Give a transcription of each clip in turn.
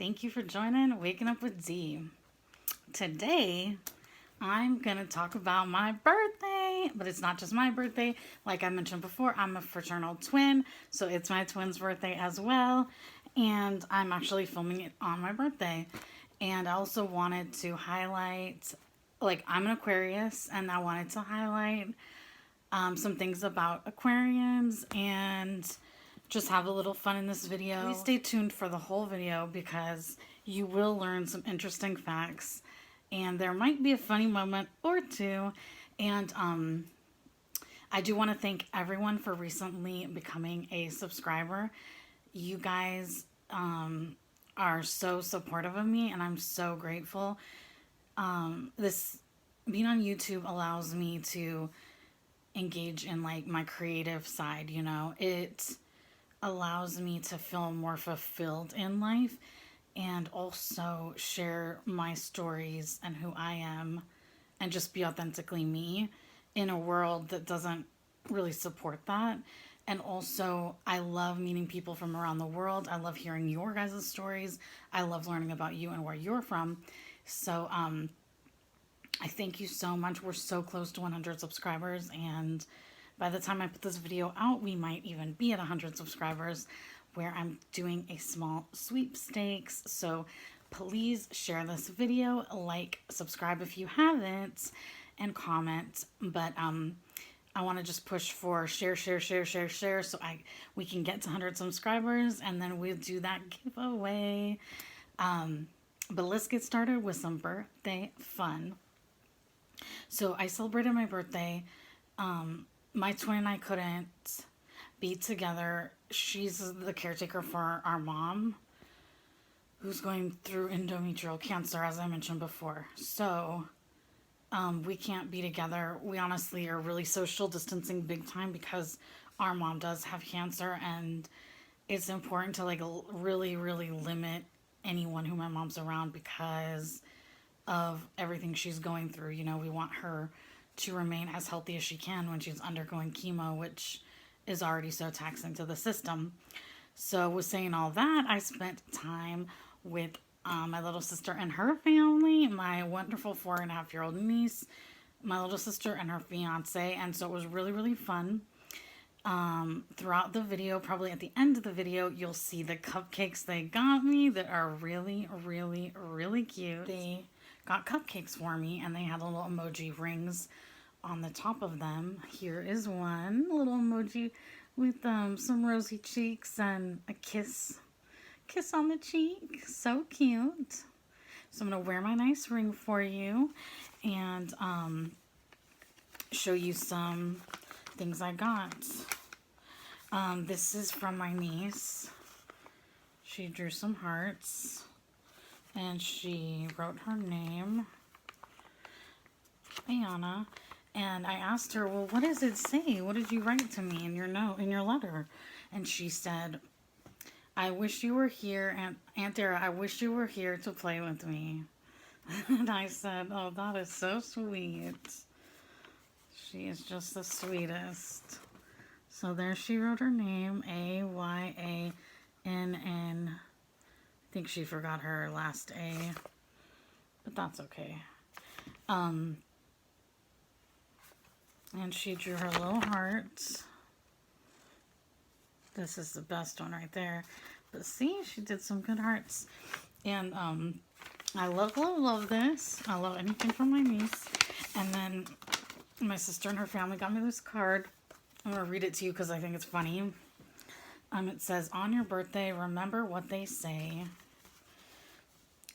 Thank you for joining Waking Up with D. Today, I'm going to talk about my birthday, but it's not just my birthday. Like I mentioned before, I'm a fraternal twin, so it's my twin's birthday as well, and I'm actually filming it on my birthday. And I also wanted to highlight, like, I'm an Aquarius, and I wanted to highlight some things about Aquarians and just have a little fun in this video. Please stay tuned for the whole video because you will learn some interesting facts and there might be a funny moment or two. And I do want to thank everyone for recently becoming a subscriber. You guys are so supportive of me and I'm so grateful. This being on YouTube allows me to engage in like my creative side, you know. It allows me to feel more fulfilled in life and also share my stories and who I am and just be authentically me in a world that doesn't really support that. And also, I love meeting people from around the world. I love hearing your guys' stories. I love learning about you and where you're from. So, I thank you so much. We're so close to 100 subscribers, and by the time I put this video out, we might even be at 100 subscribers, where I'm doing a small sweepstakes. So please share this video, like, subscribe if you haven't, and comment. But I want to just push for share, so we can get to 100 subscribers, and then we'll do that giveaway. But let's get started with some birthday fun. So I celebrated my birthday. My twin and I couldn't be together. She's the caretaker for our mom, who's going through endometrial cancer, as I mentioned before. So we can't be together. We honestly are really social distancing big time because our mom does have cancer, and it's important to like really limit anyone who my mom's around because of everything she's going through. You know, we want her to remain as healthy as she can when she's undergoing chemo, which is already so taxing to the system. So with saying all that, I spent time with my little sister and her family, my wonderful 4.5-year-old niece, my little sister and her fiance, and so it was really fun. Throughout the video, probably at the end of the video, you'll see the cupcakes they got me that are really cute. They got cupcakes for me and they had little emoji rings on the top of them. Here is one little emoji with some rosy cheeks and a kiss on the cheek. So cute. So I'm gonna wear my nice ring for you and show you some things I got. This is from my niece. She drew some hearts and she wrote her name, Ayana, and I asked her, well, what does it say? What did you write to me in your note, in your letter? And she said, I wish you were here, Aunt Dara, I wish you were here to play with me. And I said, oh, that is so sweet. She is just the sweetest. So there she wrote her name, Ayann. I think she forgot her last A, but that's okay. And she drew her little heart. This is the best one right there. But see, she did some good hearts. And I love this. I love anything from my niece. And then my sister and her family got me this card. I'm going to read it to you because I think it's funny. It says, on your birthday, remember what they say.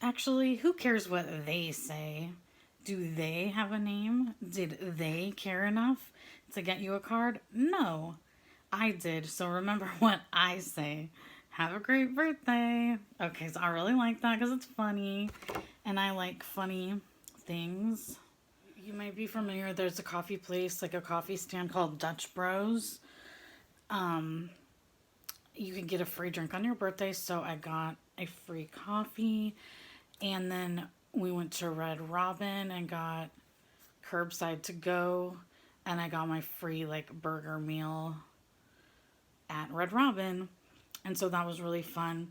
Actually, who cares what they say? Do they have a name? Did they care enough to get you a card? No, I did. So remember what I say. Have a great birthday. Okay, so I really like that because it's funny. And I like funny things. You might be familiar. There's a coffee place, like a coffee stand called Dutch Bros. You can get a free drink on your birthday. So I got a free coffee. And then we went to Red Robin and got curbside to go. And I got my free like burger meal at Red Robin. And so that was really fun.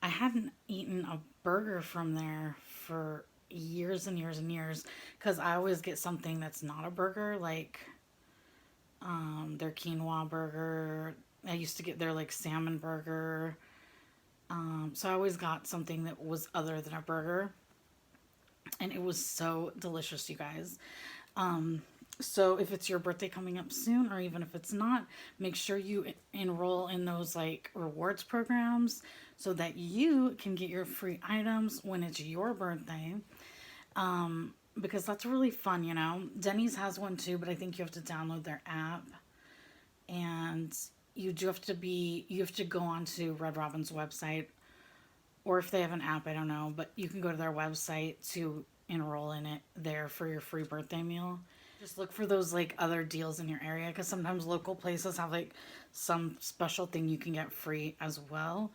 I hadn't eaten a burger from there for years and years and years because I always get something that's not a burger, like their quinoa burger. I used to get their like salmon burger. So I always got something that was other than a burger, and it was so delicious, you guys. So if it's your birthday coming up soon, or even if it's not, make sure you enroll in those like rewards programs so that you can get your free items when it's your birthday. Because that's really fun, you know. Denny's has one too, but I think you have to download their app, and you have to go onto Red Robin's website, or if they have an app, I don't know, but you can go to their website to enroll in it there for your free birthday meal. Just look for those like other deals in your area because sometimes local places have like some special thing you can get free as well.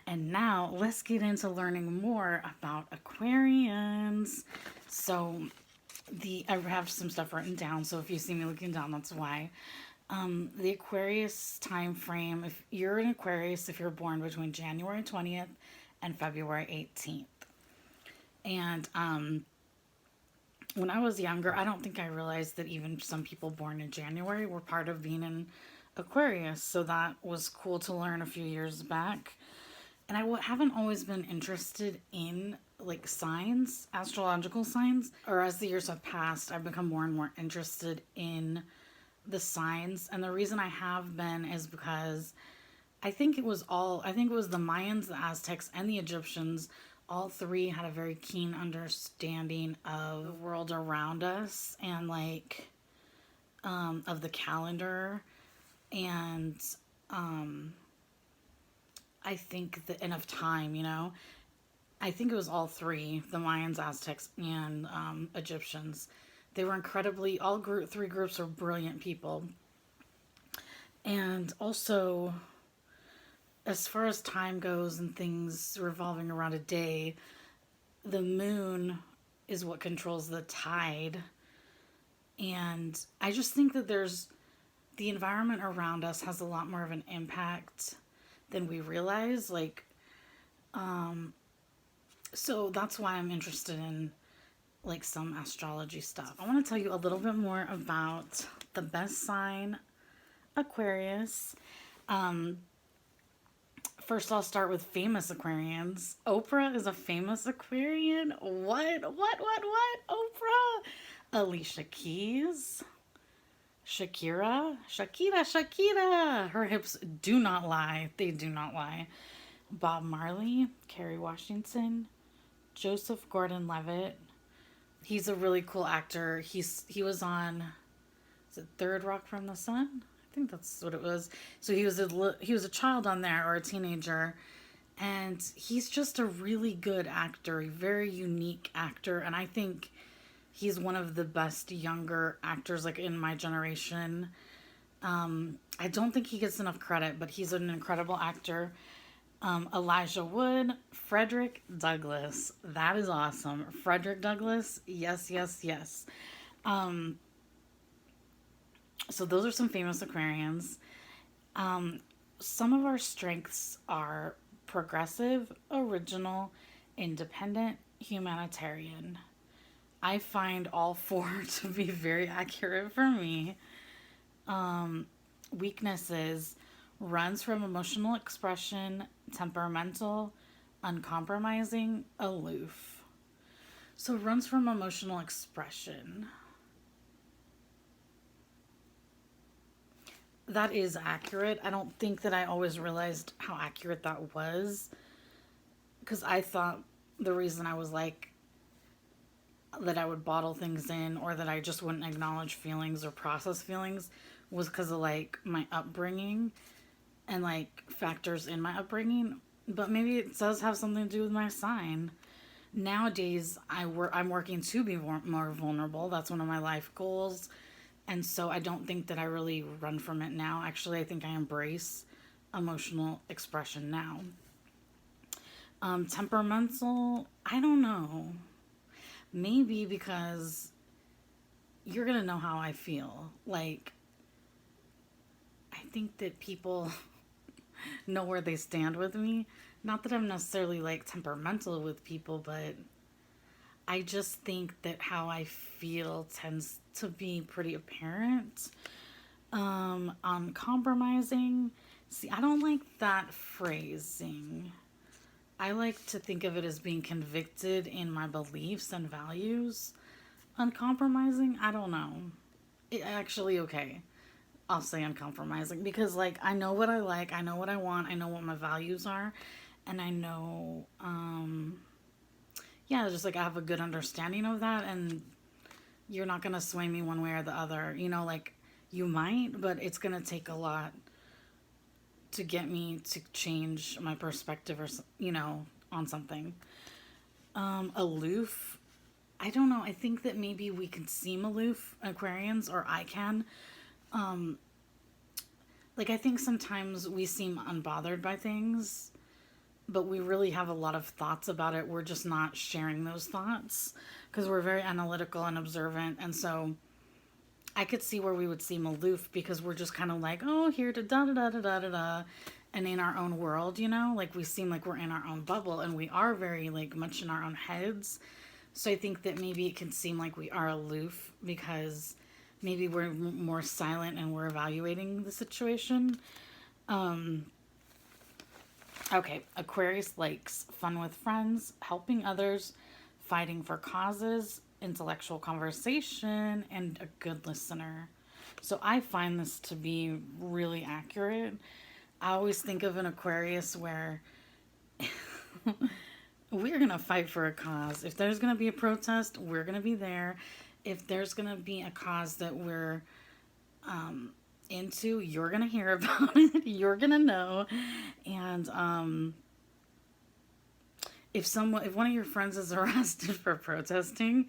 And now let's get into learning more about Aquarians. So I have some stuff written down, so if you see me looking down, that's why. The Aquarius time frame, if you're an Aquarius, if you're born between January 20th and February 18th. And when I was younger, I don't think I realized that even some people born in January were part of being an Aquarius. So that was cool to learn a few years back. And I haven't always been interested in like signs, astrological signs, or as the years have passed, I've become more and more interested in the signs. And the reason I have been is because I think it was the Mayans, the Aztecs, and the Egyptians. All three had a very keen understanding of the world around us and like of the calendar, and I think that, and of time, you know. I think it was all three, the Mayans, Aztecs, and Egyptians. They were incredibly, three groups are brilliant people. And also, as far as time goes and things revolving around a day, the moon is what controls the tide. And I just think that the environment around us has a lot more of an impact than we realize. Like, so that's why I'm interested in like some astrology stuff. I want to tell you a little bit more about the best sign, Aquarius. First, I'll start with famous Aquarians. Oprah is a famous Aquarian. What? Oprah. Alicia Keys. Shakira. Her hips do not lie. They do not lie. Bob Marley, Kerry Washington, Joseph Gordon-Levitt. He's a really cool actor. He was on, is it Third Rock from the Sun? I think that's what it was. So he was a child on there, or a teenager, and he's just a really good actor, a very unique actor, and I think he's one of the best younger actors like in my generation. I don't think he gets enough credit, but he's an incredible actor. Elijah Wood, Frederick Douglass. That is awesome. Frederick Douglass. Yes. So those are some famous Aquarians. Some of our strengths are progressive, original, independent, humanitarian. I find all four to be very accurate for me. Weaknesses: runs from emotional expression, temperamental, uncompromising, aloof. So runs from emotional expression. That is accurate. I don't think that I always realized how accurate that was, because I thought the reason I was like that I would bottle things in, or that I just wouldn't acknowledge feelings or process feelings, was because of like my upbringing and like factors in my upbringing. But maybe it does have something to do with my sign. Nowadays, I'm working to be more vulnerable. That's one of my life goals. And so I don't think that I really run from it now. Actually, I think I embrace emotional expression now. Temperamental, I don't know. Maybe because you're going to know how I feel. Like, I think that people know where they stand with me. Not that I'm necessarily like temperamental with people, but I just think that how I feel tends to be pretty apparent. Uncompromising. See, I don't like that phrasing. I like to think of it as being convicted in my beliefs and values. Uncompromising, I don't know. It actually okay. I'll say uncompromising because like I know what I like, I know what I want, I know what my values are, and I know yeah, just like I have a good understanding of that, and you're not going to sway me one way or the other. You know, like you might, but it's going to take a lot to get me to change my perspective or on something. Aloof. I don't know. I think that maybe we can seem aloof, Aquarians, or I can. Like I think sometimes we seem unbothered by things, but we really have a lot of thoughts about it. We're just not sharing those thoughts because we're very analytical and observant. And so I could see where we would seem aloof because we're just kind of like, oh, here to da da da da da da da. And in our own world, like we seem like we're in our own bubble and we are very like much in our own heads. So I think that maybe it can seem like we are aloof because maybe we're more silent and we're evaluating the situation. Okay, Aquarius likes fun with friends, helping others, fighting for causes, intellectual conversation, and a good listener. So I find this to be really accurate. I always think of an Aquarius where we're going to fight for a cause. If there's going to be a protest, we're going to be there. If there's going to be a cause that we're into, you're going to hear about it. You're going to know. And if one of your friends is arrested for protesting,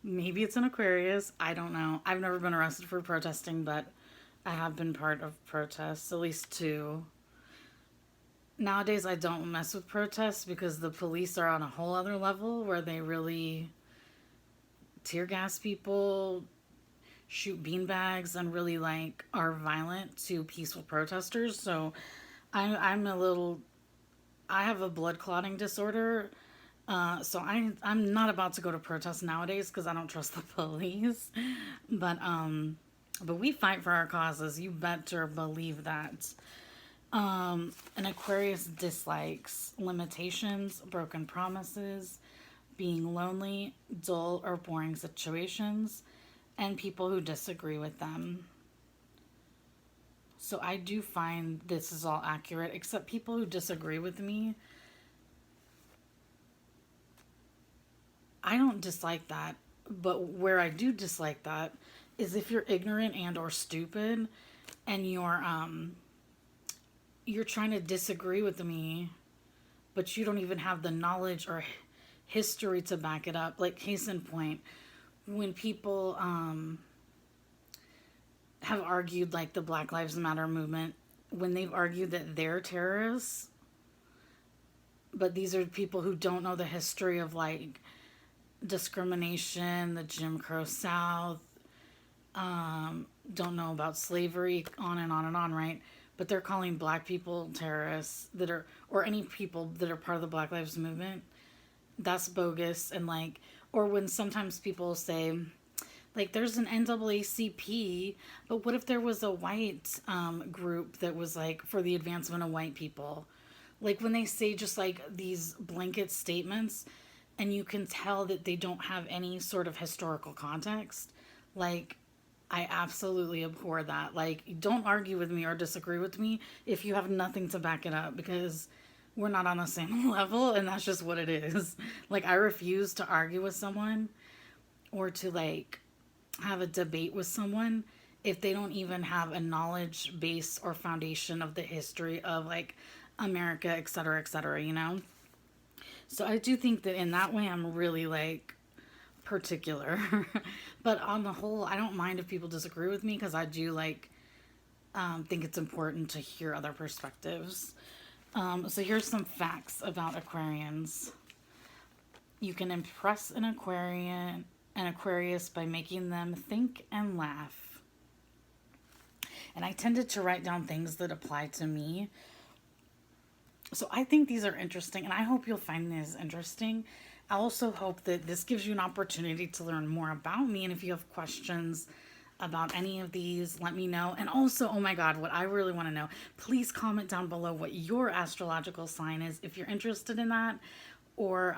maybe it's an Aquarius. I don't know. I've never been arrested for protesting, but I have been part of protests, at least two. Nowadays, I don't mess with protests because the police are on a whole other level where they really tear gas people, shoot beanbags, and really like are violent to peaceful protesters. So I'm a little. I have a blood clotting disorder, so I'm not about to go to protests nowadays because I don't trust the police. But we fight for our causes. You better believe that. An Aquarius dislikes limitations, broken promises, being lonely, dull, or boring situations, and people who disagree with them. So I do find this is all accurate, except people who disagree with me. I don't dislike that, but where I do dislike that is if you're ignorant and or stupid and you're trying to disagree with me, but you don't even have the knowledge or history to back it up. Like case in point, when people have argued like the Black Lives Matter movement, when they've argued that they're terrorists, but these are people who don't know the history of like discrimination, the Jim Crow South, don't know about slavery, on and on and on, right? But they're calling black people terrorists or any people that are part of the Black Lives Movement. That's bogus. And like, or when sometimes people say, like, there's an NAACP, but what if there was a white group that was like for the advancement of white people? Like when they say just like these blanket statements and you can tell that they don't have any sort of historical context, like I absolutely abhor that. Like, don't argue with me or disagree with me if you have nothing to back it up because we're not on the same level and that's just what it is. Like, I refuse to argue with someone or to, like, have a debate with someone if they don't even have a knowledge base or foundation of the history of, like, America, et cetera, you know? So I do think that in that way I'm really, like, particular. But on the whole, I don't mind if people disagree with me because I do like think it's important to hear other perspectives. So here's some facts about Aquarians. You can impress an Aquarius by making them think and laugh. And I tended to write down things that apply to me. So I think these are interesting, and I hope you'll find these interesting. I also hope that this gives you an opportunity to learn more about me. And if you have questions about any of these, let me know. And also, oh my God, what I really want to know, please comment down below what your astrological sign is if you're interested in that. Or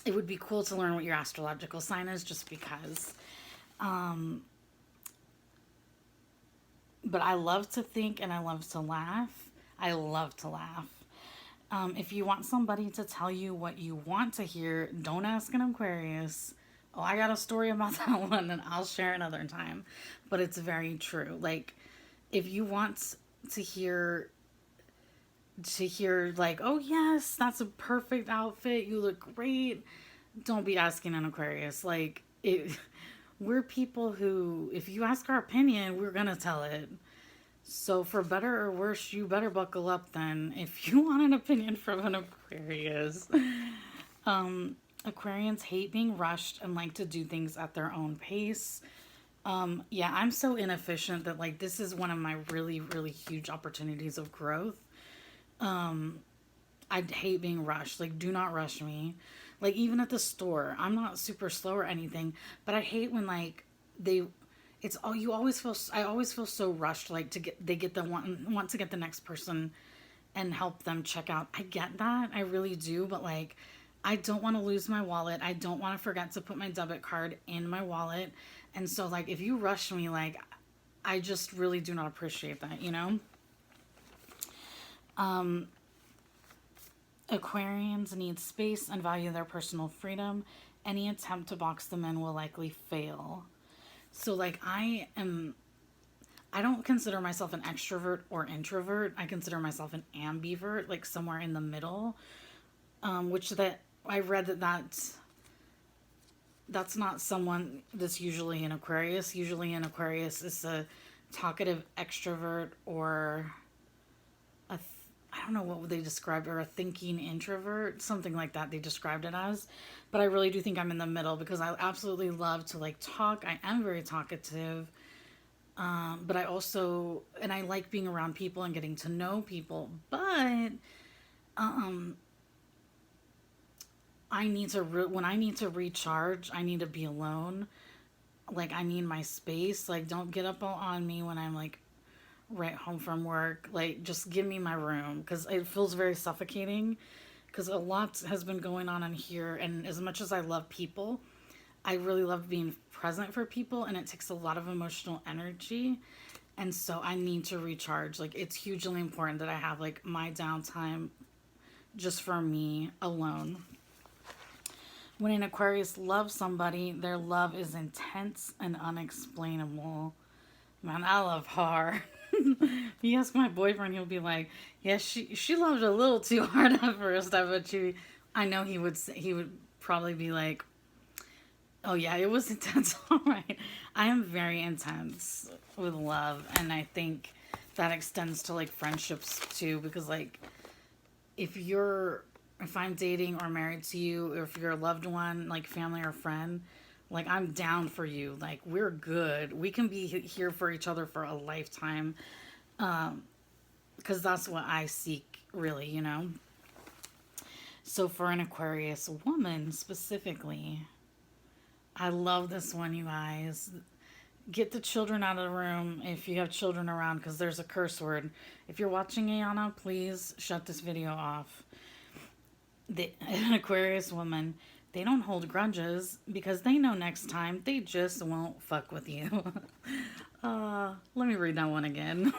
it would be cool to learn what your astrological sign is just because. But I love to think and I love to laugh. I love to laugh. If you want somebody to tell you what you want to hear, don't ask an Aquarius. Oh, I got a story about that one and I'll share another time. But it's very true. Like, if you want to hear like, oh yes, that's a perfect outfit, you look great, don't be asking an Aquarius. Like, we're people who, if you ask our opinion, we're gonna tell it. So for better or worse, you better buckle up then if you want an opinion from an Aquarius. Aquarians hate being rushed and like to do things at their own pace. Yeah, I'm so inefficient that like this is one of my really, really huge opportunities of growth. I hate being rushed. Like, do not rush me. Like, even at the store, I'm not super slow or anything, but I hate when like it's all you always feel. I always feel so rushed. Like they get the want to get the next person and help them check out. I get that, I really do, but like, I don't want to lose my wallet. I don't want to forget to put my debit card in my wallet, and so like if you rush me, like I just really do not appreciate that. Aquarians need space and value their personal freedom. Any attempt to box them in will likely fail. So like I don't consider myself an extrovert or introvert. I consider myself an ambivert, like somewhere in the middle. Which that I read that's not someone that's usually an Aquarius. Usually an Aquarius is a talkative extrovert or I don't know what they described, or a thinking introvert, something like that they described it as. But I really do think I'm in the middle because I absolutely love to like talk. I am very talkative. But I also, and I like being around people and getting to know people. But I need to, when I need to recharge, I need to be alone. Like, I need my space. Like, don't get up on me when I'm like right home from work. Like, just give me my room because it feels very suffocating because a lot has been going on in here. And as much as I love people, I really love being present for people, and it takes a lot of emotional energy. And so I need to recharge. Like, it's hugely important that I have like my downtime just for me alone. When an Aquarius loves somebody, their love is intense and unexplainable. Man, I love hard. If you ask my boyfriend, he'll be like, "Yeah, she loved a little too hard at first." I know he would probably be like, "Oh yeah, it was intense." All right, I am very intense with love, and I think that extends to like friendships too. Because like, if I'm dating or married to you, or if you're a loved one, like family or friend, like I'm down for you. Like, we're good. We can be here for each other for a lifetime. Because that's what I seek, really. So for an Aquarius woman specifically, I love this one, you guys. Get the children out of the room if you have children around, because there's a curse word. If you're watching Ayana, please shut this video off. An Aquarius woman, they don't hold grudges because they know next time they just won't fuck with you. Let me read that one again.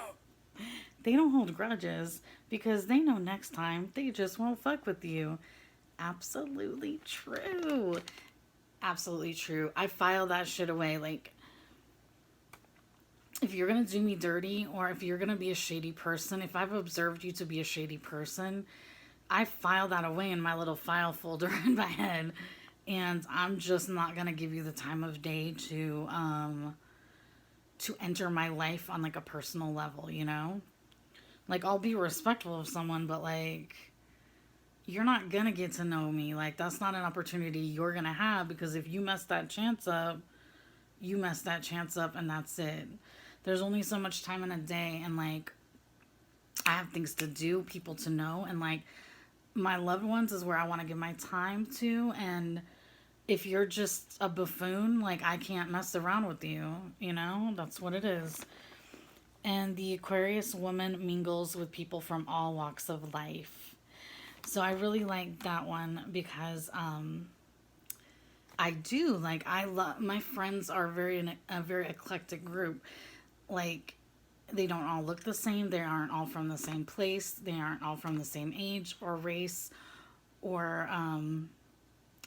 They don't hold grudges because they know next time they just won't fuck with you. Absolutely true. Absolutely true. I file that shit away. Like, if you're going to do me dirty, or if you're going to be a shady person, if I've observed you to be a shady person, I file that away in my little file folder in my head. And I'm just not going to give you the time of day to enter my life on like a personal level. Like, I'll be respectful of someone, but like, you're not going to get to know me. Like, that's not an opportunity you're going to have, because if you mess that chance up, you mess that chance up and that's it. There's only so much time in a day, and like, I have things to do, people to know, and like my loved ones is where I want to give my time to. And if you're just a buffoon, like I can't mess around with you, you know? That's what it is. And the Aquarius woman mingles with people from all walks of life. So I really like that one because I do like I love my friends are a very eclectic group. Like they don't all look the same. They aren't all from the same place. They aren't all from the same age or race or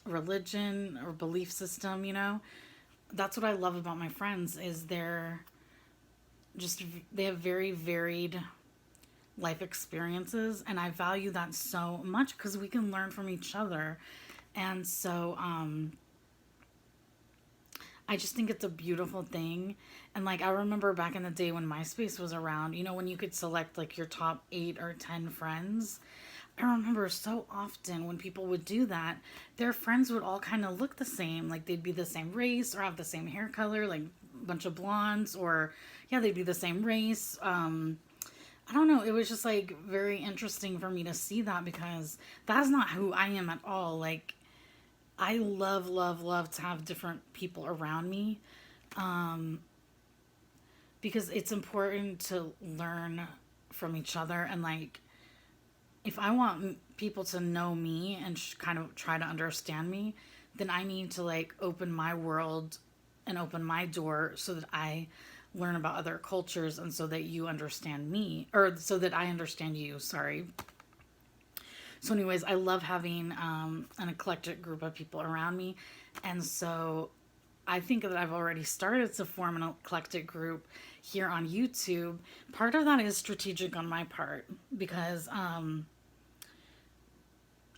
religion or belief system, you know? That's what I love about my friends is they have very varied life experiences, and I value that so much because we can learn from each other. And so I just think it's a beautiful thing. And like I remember back in the day when MySpace was around, you know, when you could select like your top 8 or 10 friends. I remember so often when people would do that, their friends would all kind of look the same. Like they'd be the same race or have the same hair color, like a bunch of blondes, or yeah, they'd be the same race. I don't know. It was just like very interesting for me to see that because that's not who I am at all. Like I love, love, love to have different people around me, because it's important to learn from each other. And like, if I want people to know me and kind of try to understand me, then I need to like open my world and open my door so that I learn about other cultures and so that you understand me, or so that I understand you. Sorry. So, anyways, I love having an eclectic group of people around me. And so I think that I've already started to form an eclectic group here on YouTube. Part of that is strategic on my part because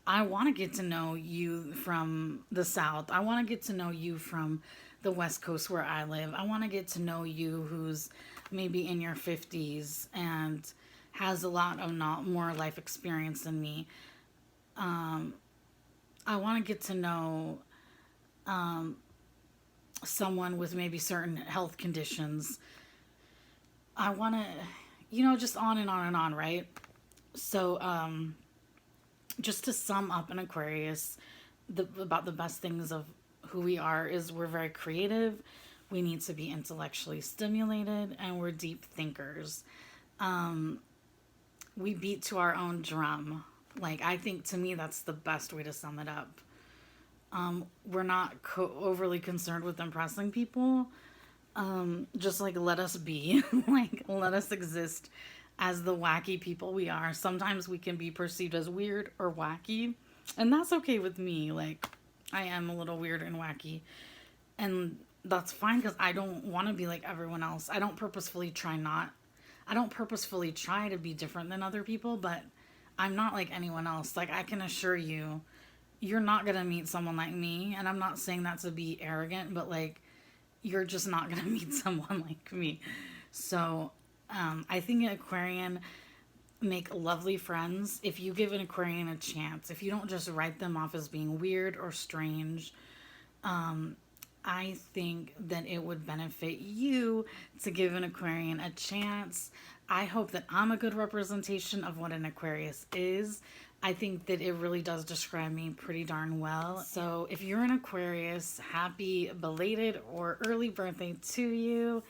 I want to get to know you from the South. I want to get to know you from the West Coast where I live. I want to get to know you who's maybe in your 50s and has a lot of not more life experience than me. I want to get to know someone with maybe certain health conditions. I want to, just on and on and on, right? So, just to sum up an Aquarius, about the best things of who we are is we're very creative, we need to be intellectually stimulated, and we're deep thinkers. We beat to our own drum. Like, I think to me that's the best way to sum it up. We're not overly concerned with impressing people. Just like let us be, like let us exist as the wacky people we are. Sometimes we can be perceived as weird or wacky, and that's okay with me. Like I am a little weird and wacky, and that's fine because I don't want to be like everyone else. I don't purposefully try to be different than other people, but I'm not like anyone else. Like I can assure you, you're not going to meet someone like me, and I'm not saying that to be arrogant, but like you're just not going to meet someone like me. So, I think an Aquarian make lovely friends if you give an Aquarian a chance. If you don't just write them off as being weird or strange, I think that it would benefit you to give an Aquarian a chance. I hope that I'm a good representation of what an Aquarius is. I think that it really does describe me pretty darn well. So if you're an Aquarius, happy belated or early birthday to you.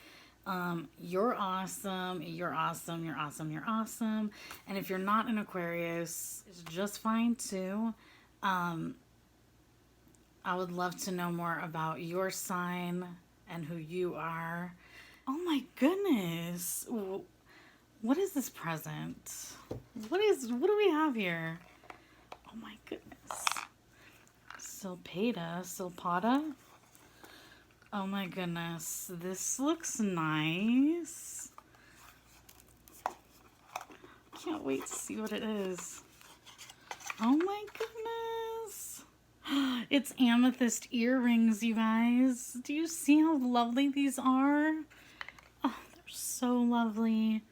You're awesome. You're awesome. You're awesome. You're awesome. And if you're not an Aquarius, it's just fine too. I would love to know more about your sign and who you are. Oh my goodness. What is this present? What do we have here? Oh my goodness. Silpada. Oh my goodness. This looks nice. Can't wait to see what it is. Oh my goodness. It's amethyst earrings, you guys. Do you see how lovely these are? Oh, they're so lovely.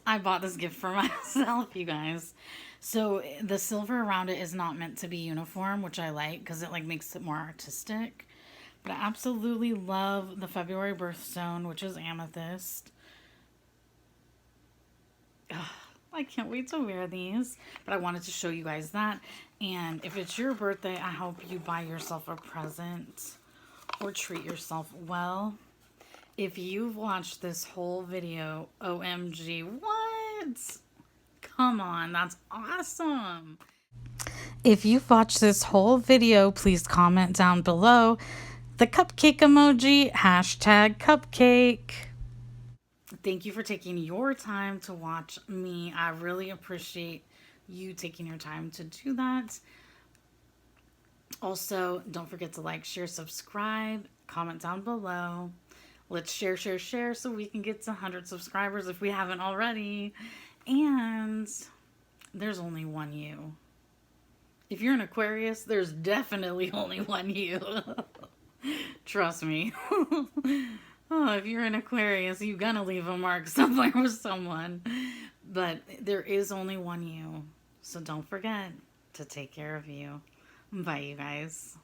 I bought this gift for myself, you guys. So the silver around it is not meant to be uniform, which I like because it like makes it more artistic. But I absolutely love the February birthstone, which is amethyst. I can't wait to wear these, but I wanted to show you guys that. And if it's your birthday, I hope you buy yourself a present or treat yourself well. If you've watched this whole video, OMG, what? Come on, that's awesome. If you've watched this whole video, please comment down below the cupcake emoji, hashtag cupcake. Thank you for taking your time to watch me. I really appreciate you taking your time to do that. Also, don't forget to like, share, subscribe, comment down below. Let's share so we can get to 100 subscribers if we haven't already. And there's only one you. If you're an Aquarius, there's definitely only one you. Trust me. Oh, if you're an Aquarius, you're gonna leave a mark somewhere with someone. But there is only one you. So don't forget to take care of you. Bye, you guys.